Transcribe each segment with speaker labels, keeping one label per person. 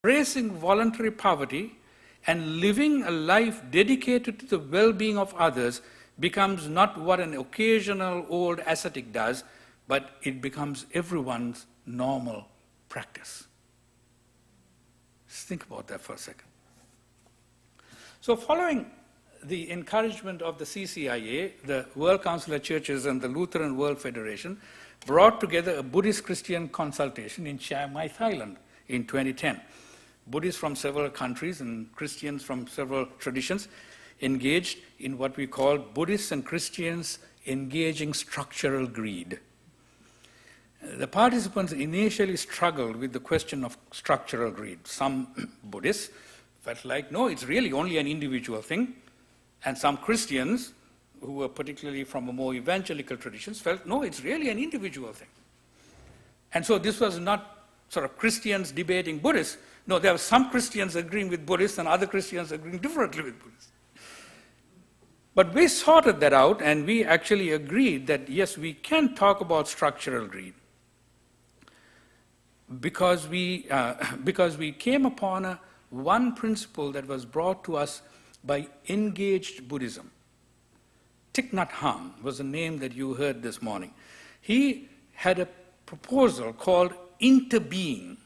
Speaker 1: embracing voluntary poverty and living a life dedicated to the well-being of others becomes not what an occasional old ascetic does, but it becomes everyone's normal practice. Just think about that for a second. So following the encouragement of the CCIA, the World Council of Churches and the Lutheran World Federation brought together a Buddhist-Christian consultation in Chiang Mai, Thailand in 2010. Buddhists from several countries and Christians from several traditions engaged in what we call Buddhists and Christians engaging structural greed. The participants initially struggled with the question of structural greed. Some Buddhists felt like, no, it's really only an individual thing. And some Christians, who were particularly from a more evangelical traditions, felt, no, it's really an individual thing. And so this was not sort of Christians debating Buddhists. No, there were some Christians agreeing with Buddhists and other Christians agreeing differently with Buddhists. But we sorted that out, and we actually agreed that, yes, we can talk about structural greed because we came upon one principle that was brought to us by engaged Buddhism. Thich Nhat Hanh was the name that you heard this morning. He had a proposal called interbeing.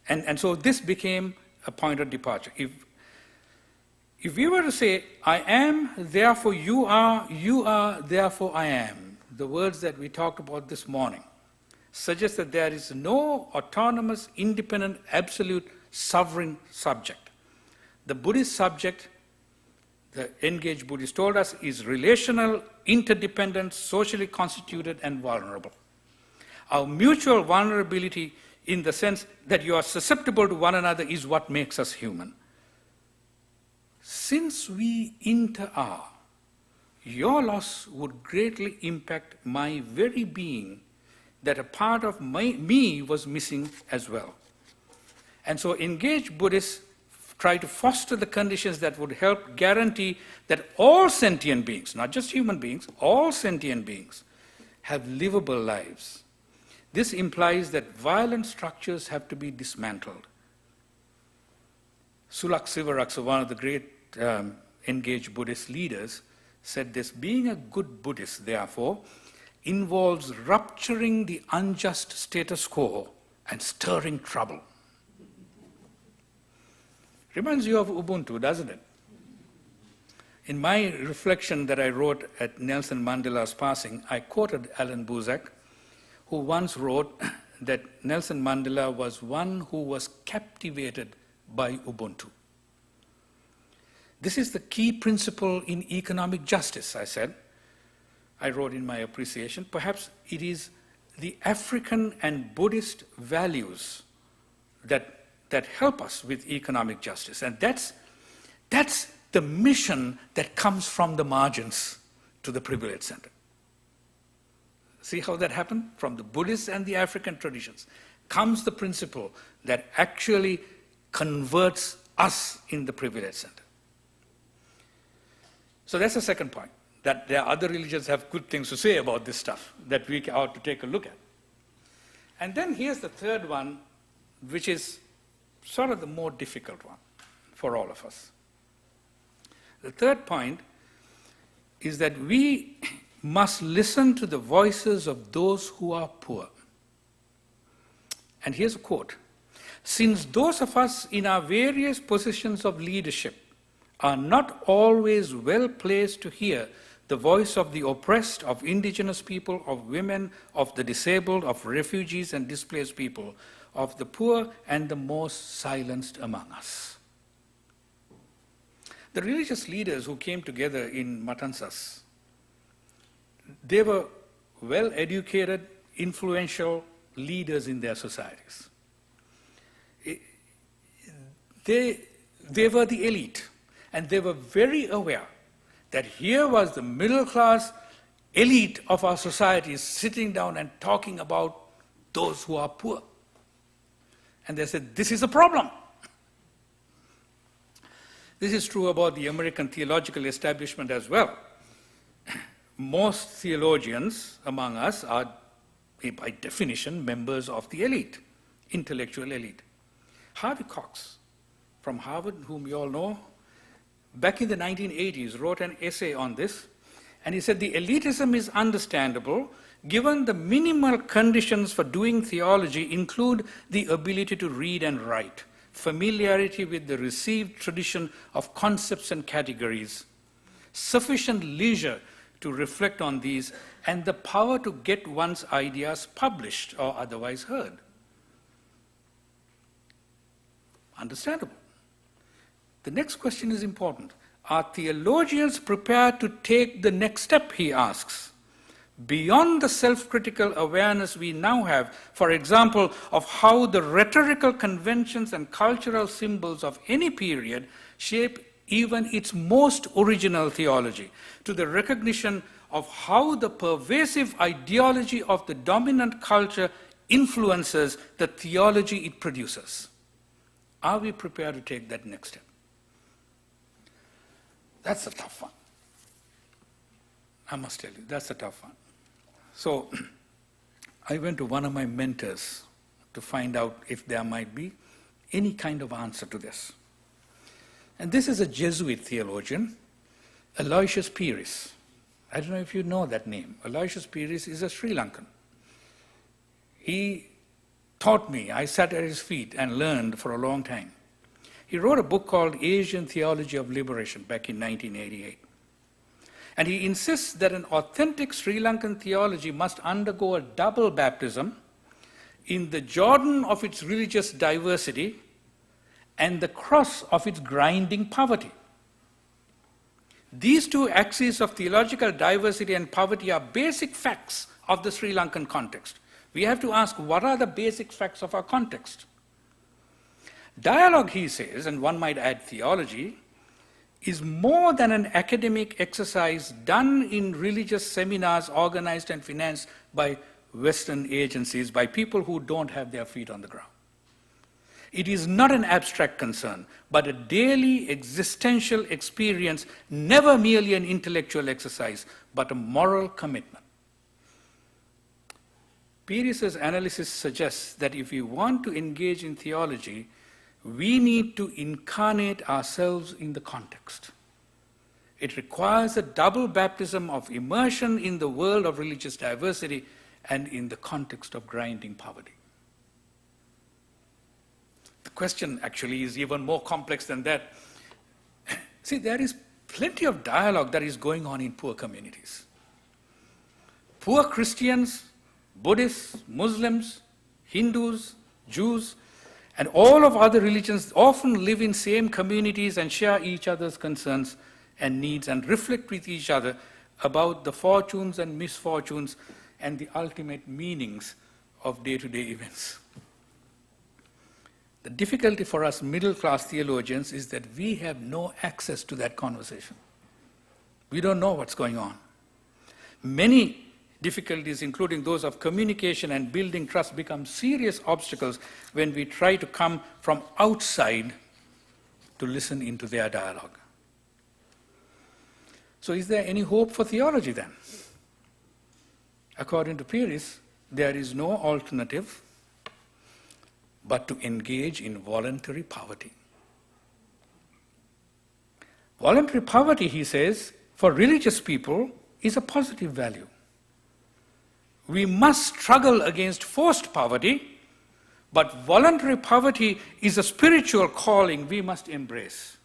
Speaker 1: And so this became a point of departure. If we were to say, I am, therefore you are, therefore I am, the words that we talked about this morning, suggest that there is no autonomous, independent, absolute, sovereign subject. The Buddhist subject, the engaged Buddhist told us, is relational, interdependent, socially constituted, and vulnerable. Our mutual vulnerability in the sense that you are susceptible to one another is what makes us human. Since we inter-are, your loss would greatly impact my very being, that a part of me was missing as well. And so engaged Buddhists try to foster the conditions that would help guarantee that all sentient beings, not just human beings, all sentient beings have livable lives. This implies that violent structures have to be dismantled. Sulak Sivaraksa, one of the great engaged Buddhist leaders, said this: being a good Buddhist, therefore, involves rupturing the unjust status quo and stirring trouble. Reminds you of Ubuntu, doesn't it? In my reflection that I wrote at Nelson Mandela's passing, I quoted Alan Buzak, who once wrote that Nelson Mandela was one who was captivated by Ubuntu. This is the key principle in economic justice, I said. I wrote in my appreciation, perhaps it is the African and Buddhist values that help us with economic justice. And that's the mission that comes from the margins to the privilege center. See how that happened? From the Buddhist and the African traditions comes the principle that actually converts us in the privilege center. So that's the second point, that there are other religions have good things to say about this stuff that we ought to take a look at. And then here's the third one, which is sort of the more difficult one for all of us. The third point is that we must listen to the voices of those who are poor. And here's a quote: since those of us in our various positions of leadership are not always well placed to hear the voice of the oppressed, of indigenous people, of women, of the disabled, of refugees and displaced people, of the poor and the most silenced among us. The religious leaders who came together in Matanzas, they were well-educated, influential leaders in their societies. They were the elite, and they were very aware that here was the middle-class elite of our societies sitting down and talking about those who are poor. And they said, this is a problem. This is true about the American theological establishment as well. Most theologians among us are, by definition, members of the elite. intellectual elite. Harvey Cox from Harvard, whom you all know, back in the 1980s wrote an essay on this, and he said the elitism is understandable given the minimal conditions for doing theology include the ability to read and write, familiarity with the received tradition of concepts and categories, sufficient leisure to reflect on these, and the power to get one's ideas published or otherwise heard. Understandable. The next question is important. Are theologians prepared to take the next step, he asks, beyond the self-critical awareness we now have, for example, of how the rhetorical conventions and cultural symbols of any period shape even its most original theology, to the recognition of how the pervasive ideology of the dominant culture influences the theology it produces. Are we prepared to take that next step? That's a tough one. I must tell you, that's a tough one. So I went to one of my mentors to find out if there might be any kind of answer to this. And this is a Jesuit theologian, Aloysius Pieris. I don't know if you know that name. Aloysius Pieris is a Sri Lankan. He taught me, I sat at his feet and learned for a long time. He wrote a book called Asian Theology of Liberation back in 1988. And he insists that an authentic Sri Lankan theology must undergo a double baptism in the Jordan of its religious diversity and the cross of its grinding poverty. These two axes of theological diversity and poverty are basic facts of the Sri Lankan context. We have to ask, what are the basic facts of our context? Dialogue, he says, and one might add theology, is more than an academic exercise done in religious seminars organized and financed by Western agencies, by people who don't have their feet on the ground. It is not an abstract concern, but a daily existential experience, never merely an intellectual exercise, but a moral commitment. Pieris's analysis suggests that if we want to engage in theology, we need to incarnate ourselves in the context. It requires a double baptism of immersion in the world of religious diversity and in the context of grinding poverty. The question actually is even more complex than that. See, there is plenty of dialogue that is going on in poor communities. Poor Christians, Buddhists, Muslims, Hindus, Jews, and all of other religions often live in same communities and share each other's concerns and needs and reflect with each other about the fortunes and misfortunes and the ultimate meanings of day-to-day events. The difficulty for us middle-class theologians is that we have no access to that conversation. We don't know what's going on. Many difficulties, including those of communication and building trust, become serious obstacles when we try to come from outside to listen into their dialogue. So is there any hope for theology then? According to Pieris, there is no alternative but to engage in voluntary poverty. Voluntary poverty, he says, for religious people is a positive value. We must struggle against forced poverty, but voluntary poverty is a spiritual calling we must embrace.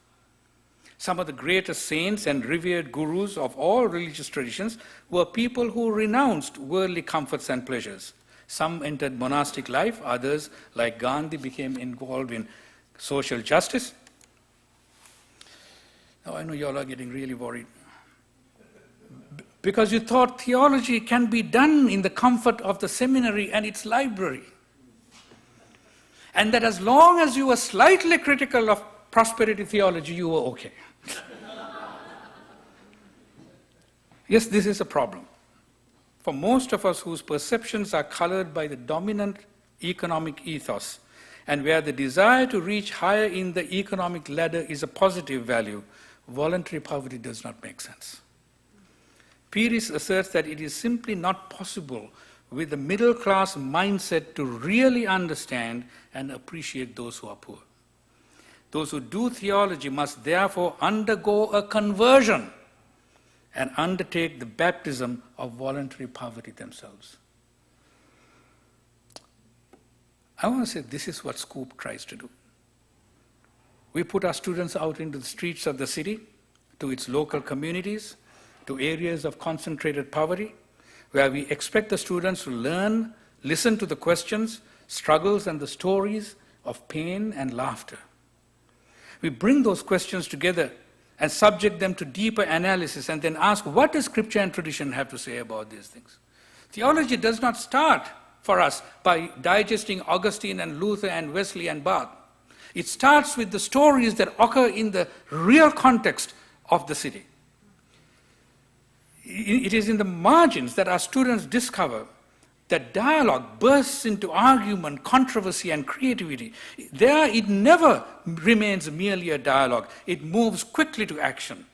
Speaker 1: Some of the greatest saints and revered gurus of all religious traditions were people who renounced worldly comforts and pleasures. Some entered monastic life, others, like Gandhi, became involved in social justice. Now I know you all are getting really worried. Because you thought theology can be done in the comfort of the seminary and its library. And that as long as you were slightly critical of prosperity theology, you were okay. Yes, this is a problem. For most of us whose perceptions are colored by the dominant economic ethos, and where the desire to reach higher in the economic ladder is a positive value, voluntary poverty does not make sense. Pieris asserts that it is simply not possible with a middle-class mindset to really understand and appreciate those who are poor. Those who do theology must therefore undergo a conversion and undertake the baptism of voluntary poverty themselves. I want to say this is what SCUPE tries to do. We put our students out into the streets of the city, to its local communities, to areas of concentrated poverty, where we expect the students to learn, listen to the questions, struggles, and the stories of pain and laughter. We bring those questions together and subject them to deeper analysis and then ask, what does Scripture and tradition have to say about these things? Theology does not start for us by digesting Augustine and Luther and Wesley and Barth. It starts with the stories that occur in the real context of the city. It is in the margins that our students discover that dialogue bursts into argument, controversy, and creativity. There, it never remains merely a dialogue. It moves quickly to action.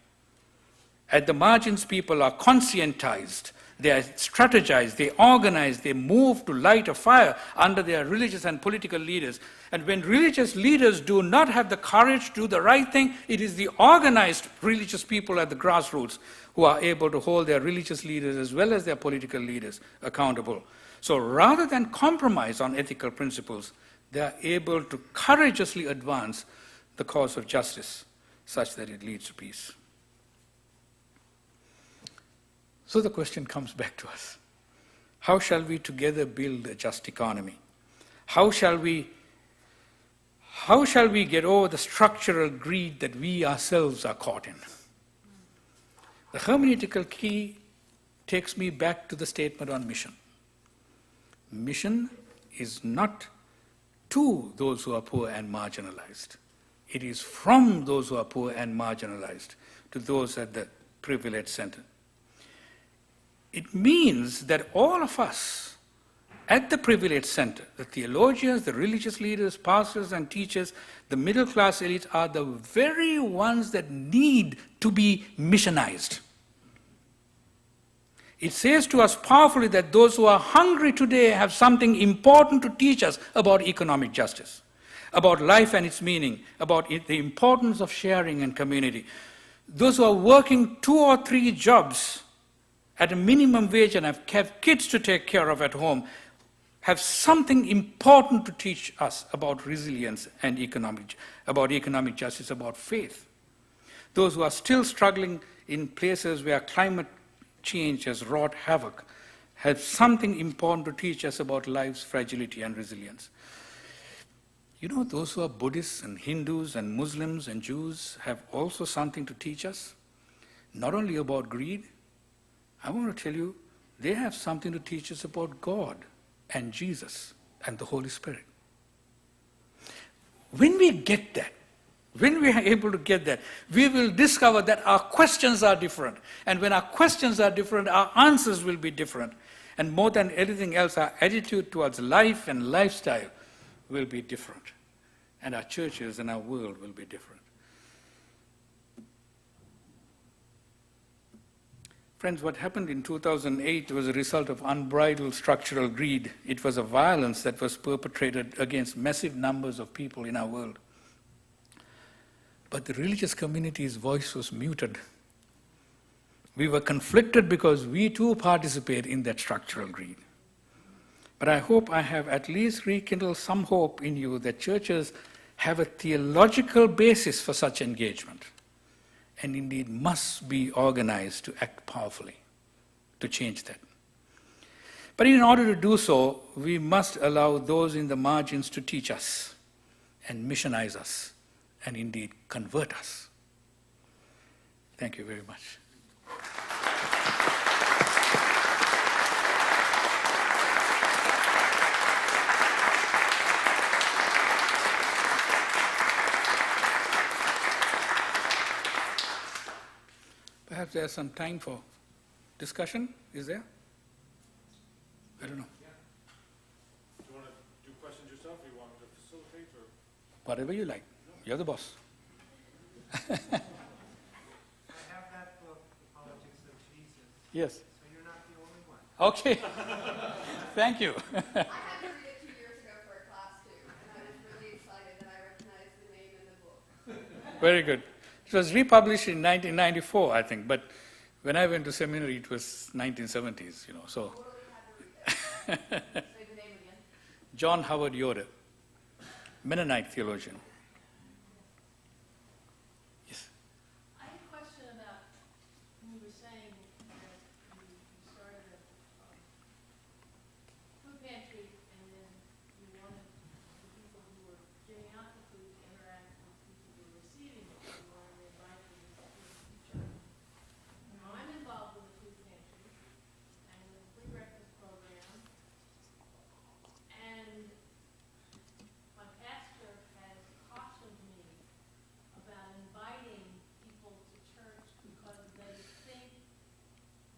Speaker 1: At the margins, people are conscientized. They are strategized, they organize, they move to light a fire under their religious and political leaders. And when religious leaders do not have the courage to do the right thing, it is the organized religious people at the grassroots who are able to hold their religious leaders as well as their political leaders accountable. So rather than compromise on ethical principles, they are able to courageously advance the cause of justice such that it leads to peace. So the question comes back to us. How shall we together build a just economy? How shall we get over the structural greed that we ourselves are caught in? The hermeneutical key takes me back to the statement on mission. Mission is not to those who are poor and marginalized. It is from those who are poor and marginalized to those at the privileged center. It means that all of us at the privileged center, the theologians, the religious leaders, pastors and teachers, the middle class elites are the very ones that need to be missionized. It says to us powerfully that those who are hungry today have something important to teach us about economic justice, about life and its meaning, about the importance of sharing and community. Those who are working 2 or 3 jobs at a minimum wage and have kids to take care of at home have something important to teach us about resilience and about economic justice, about faith. Those who are still struggling in places where climate change has wrought havoc have something important to teach us about life's fragility and resilience. You know, those who are Buddhists and Hindus and Muslims and Jews have also something to teach us, not only about greed. I want to tell you, they have something to teach us about God and Jesus and the Holy Spirit. When we get that, when we are able to get that, we will discover that our questions are different. And when our questions are different, our answers will be different. And more than anything else, our attitude towards life and lifestyle will be different. And our churches and our world will be different. Friends, what happened in 2008 was a result of unbridled structural greed. It was a violence that was perpetrated against massive numbers of people in our world. But the religious community's voice was muted. We were conflicted because we too participate in that structural greed. But I hope I have at least rekindled some hope in you that churches have a theological basis for such engagement, and indeed must be organized to act powerfully to change that. But in order to do so, we must allow those in the margins to teach us and missionize us and indeed convert us. Thank you very much. Perhaps there's some time for discussion. Is there? I don't know.
Speaker 2: Yeah. Do you want to do questions yourself, or you want me to facilitate, or?
Speaker 1: Whatever you like. You're the boss.
Speaker 3: I have that book, The Politics of Jesus.
Speaker 1: Yes.
Speaker 3: So you're not the only one.
Speaker 1: Okay. thank you.
Speaker 3: I had to read it 2 years ago for a class too, and I was really excited that I recognized the name in the book.
Speaker 1: Very good. It was republished in 1994, I think, but when I went to seminary, it was 1970s, so.
Speaker 3: Totally had to read it. Say the name again.
Speaker 1: John Howard Yoder, Mennonite theologian. Yes.
Speaker 4: I have a question about when you were saying that you started a food pantry and then you wanted the people who were giving out the food to interact with people who were receiving it. You wanted to invite them to each other. Now, I'm involved with a food pantry and with a free breakfast program. And my pastor has cautioned me about inviting people to church because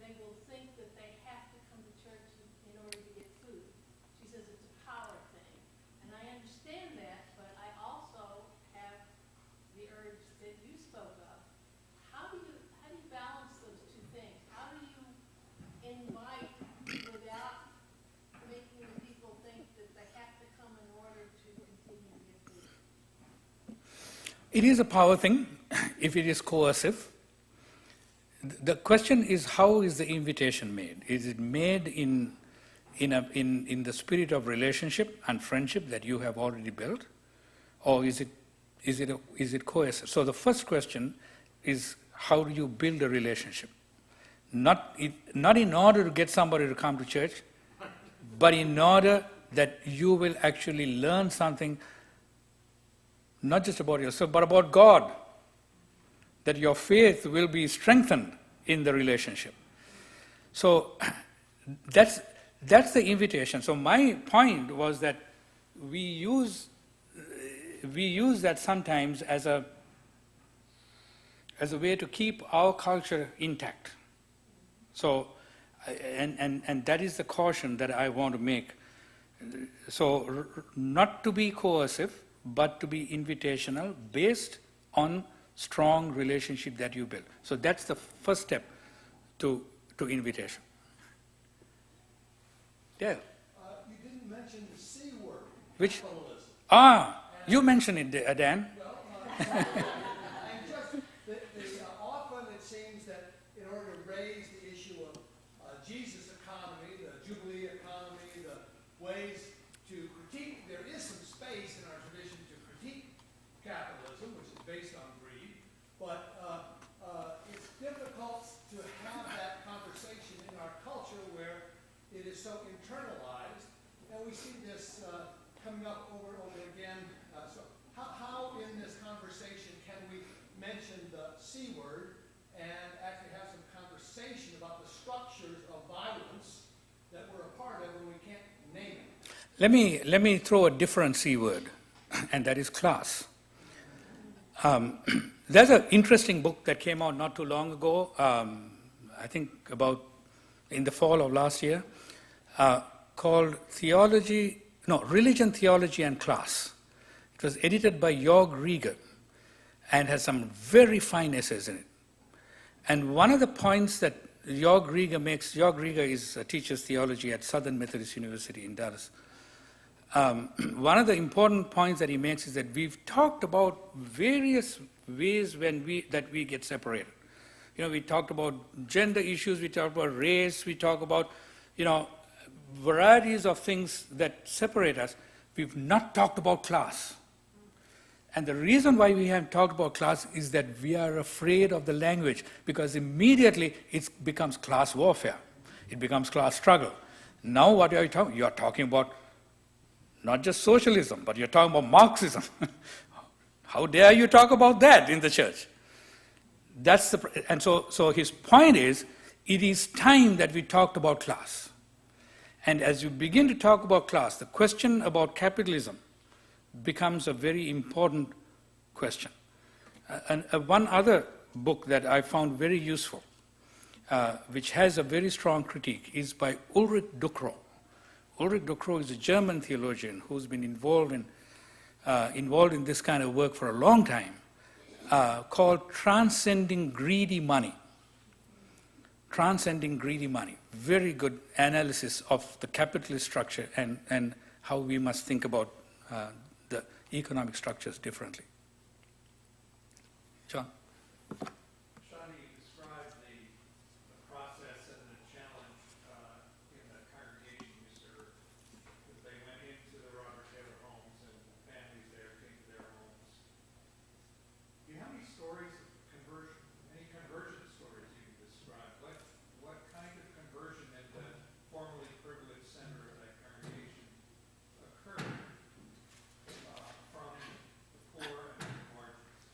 Speaker 4: they will think that they have to come to church in order to get food. She says it's a power thing. And I understand that, but I also have the urge that you spoke of. How do you balance those two things? How do you invite without making the people think that they have to come in order to continue to get food?
Speaker 1: It is a power thing if it is coercive. The question is, how is the invitation made? Is it made in the spirit of relationship and friendship that you have already built, or is it coercive? So the first question is, how do you build a relationship? Not in order to get somebody to come to church, but in order that you will actually learn something, not just about yourself, but about God, that your faith will be strengthened in the relationship. So that's the invitation. So my point was that we use that sometimes as a way to keep our culture intact. So, and that is the caution that I want to make. So not to be coercive, but to be invitational, based on strong relationship that you build. So that's the first step to invitation. Yeah.
Speaker 5: You didn't mention the C word.
Speaker 1: Which?
Speaker 5: Capitalism.
Speaker 1: You mentioned it, Dan.
Speaker 5: And just often it seems that in order to raise the issue of Jesus' economy, the Jubilee economy, the ways to critique, there is some space in our tradition to critique capitalism, which is based on greed, but it's difficult to have that conversation in our culture where it is so internalized, and we see this coming up over and over again. So how in this conversation can we mention the C word and actually have some conversation about the structures of violence that we're a part of and we can't name it?
Speaker 1: Let me throw a different C word, and that is class. There's an interesting book that came out not too long ago, I think about in the fall of last year, called Religion, Theology, and Class. It was edited by Jörg Rieger and has some very fine essays in it. And one of the points that Jörg Rieger teaches theology at Southern Methodist University in Dallas. One of the important points that he makes is that we've talked about various ways that we get separated. We talked about gender issues, we talked about race, we talk about, varieties of things that separate us. We've not talked about class. And the reason why we haven't talked about class is that we are afraid of the language, because immediately it becomes class warfare. It becomes class struggle. Now what are you talking? You're talking about not just socialism, but you're talking about Marxism. How dare you talk about that in the church? So his point is, it is time that we talked about class. And as you begin to talk about class, the question about capitalism becomes a very important question. And one other book that I found very useful, which has a very strong critique, is by Ulrich Ducrow. Ulrich Ducrow is a German theologian who's been involved in this kind of work for a long time, called Transcending Greedy Money. Transcending Greedy Money. Very good analysis of the capitalist structure and how we must think about the economic structures differently. John?
Speaker 6: Shanta, you described the process and the challenge in the congregation you served. They went into the Robert Taylor homes and families there came to their homes. Do you have any stories of conversion, any conversion stories you can describe? What kind of conversion in the formerly privileged center of that congregation occurred from the poor and the margins?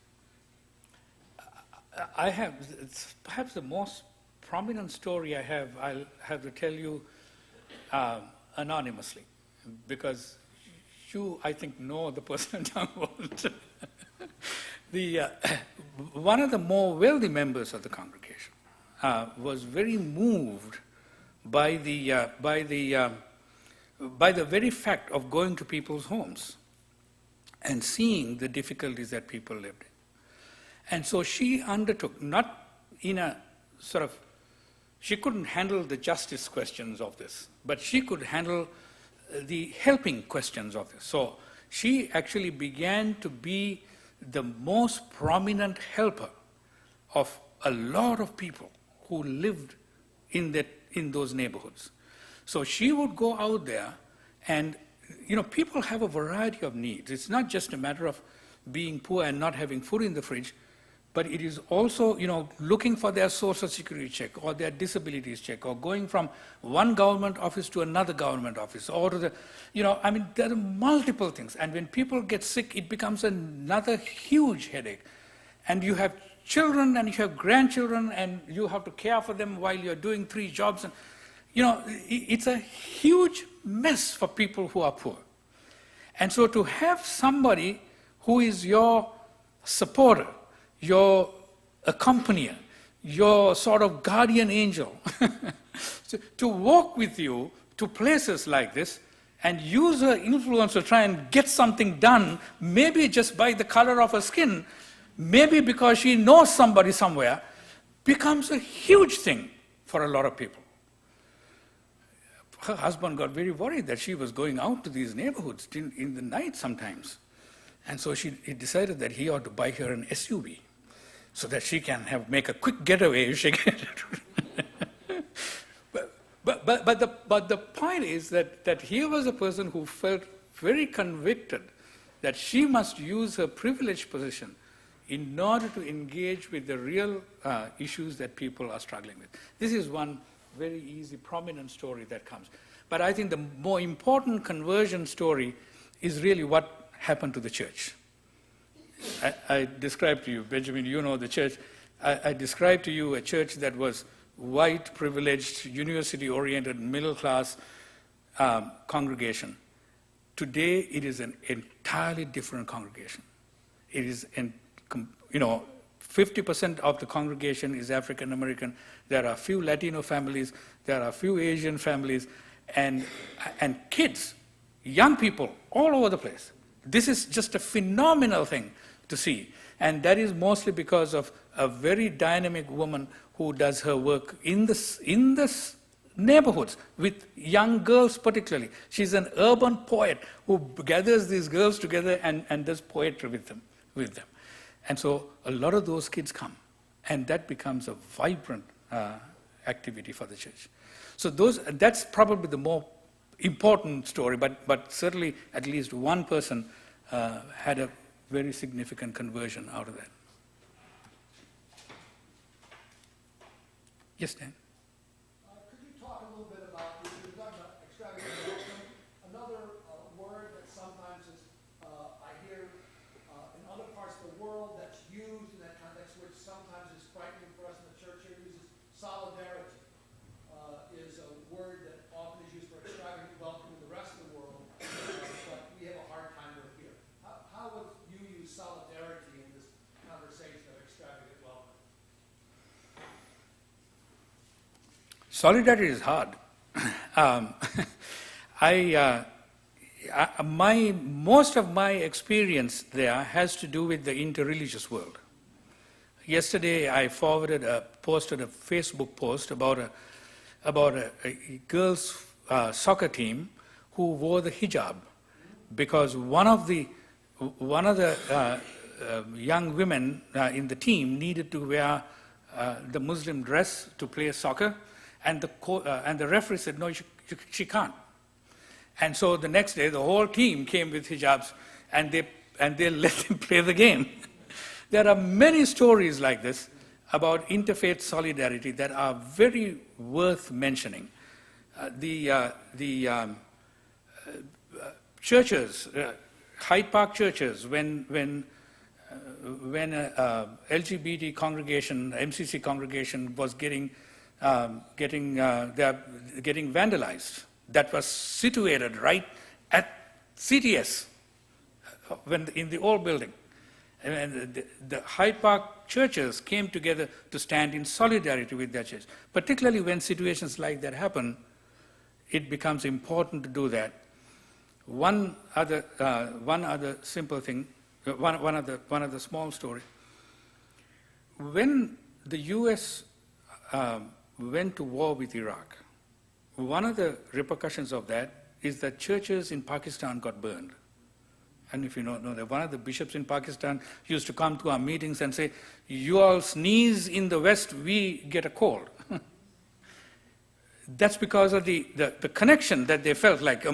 Speaker 1: I have, it's perhaps the most prominent story I'll have to tell you anonymously, because you, I think, know the person I'm talking about. One of the more wealthy members of the congregation was very moved by the very fact of going to people's homes and seeing the difficulties that people lived in. And so she undertook, not in a sort of, she couldn't handle the justice questions of this, but she could handle the helping questions of this. So she actually began to be the most prominent helper of a lot of people who lived in those neighborhoods. So she would go out there and, people have a variety of needs. It's not just a matter of being poor and not having food in the fridge, but it is also, looking for their social security check or their disabilities check or going from one government office to another government office or to there are multiple things. And when people get sick, it becomes another huge headache. And you have children and you have grandchildren and you have to care for them while you're doing 3 jobs. And, it's a huge mess for people who are poor. And so to have somebody who is your supporter, your accompanier, your sort of guardian angel, to walk with you to places like this and use her influence to try and get something done, maybe just by the color of her skin, maybe because she knows somebody somewhere, becomes a huge thing for a lot of people. Her husband got very worried that she was going out to these neighborhoods in the night sometimes. And so he decided that he ought to buy her an SUV so that she can make a quick getaway if she gets it. But the point is that he was a person who felt very convicted that she must use her privileged position in order to engage with the real issues that people are struggling with. This is one very easy, prominent story that comes. But I think the more important conversion story is really what happened to the church. I described to you, Benjamin, you know the church. I described to you a church that was white, privileged, university-oriented, middle-class congregation. Today, it is an entirely different congregation. It is, 50% of the congregation is African American. There are a few Latino families. There are a few Asian families, and kids, young people, all over the place. This is just a phenomenal thing to see. And that is mostly because of a very dynamic woman who does her work in this neighborhoods with young girls particularly. She's an urban poet who gathers these girls together and does poetry with them. And so a lot of those kids come. And that becomes a vibrant activity for the church. So that's probably the more important story, but certainly at least one person had a very significant conversion out of that. Yes, Dan?
Speaker 5: Could you talk a little bit about, you've talked about extravagant welcome, another word that sometimes is, I hear in other parts of the world that's used in that context, which sometimes is frightening for us in the church here, uses solidarity, is a word that often is used for extravagant welcome in the rest of the world, but we have a hard time with here. How would you use solidarity in this conversation of extravagant welcome?
Speaker 1: Solidarity is hard. Most of my experience there has to do with the interreligious world. Yesterday, I posted a Facebook post about a girls' soccer team who wore the hijab, because one of the young women in the team needed to wear the Muslim dress to play soccer, and the referee said, no, she can't. And so the next day, the whole team came with hijabs, and they let them play the game. There are many stories like this about interfaith solidarity that are very worth mentioning. The churches, Hyde Park churches, when LGBT congregation, MCC congregation was getting vandalized, that was situated right at CTS, in the old building. And the Hyde Park churches came together to stand in solidarity with their church. Particularly when situations like that happen, it becomes important to do that. One other simple thing, one other small story. When the U.S. went to war with Iraq, one of the repercussions of that is that churches in Pakistan got burned. And if you don't know that, one of the bishops in Pakistan used to come to our meetings and say, you all sneeze in the West, we get a cold. That's because of the connection that they felt like.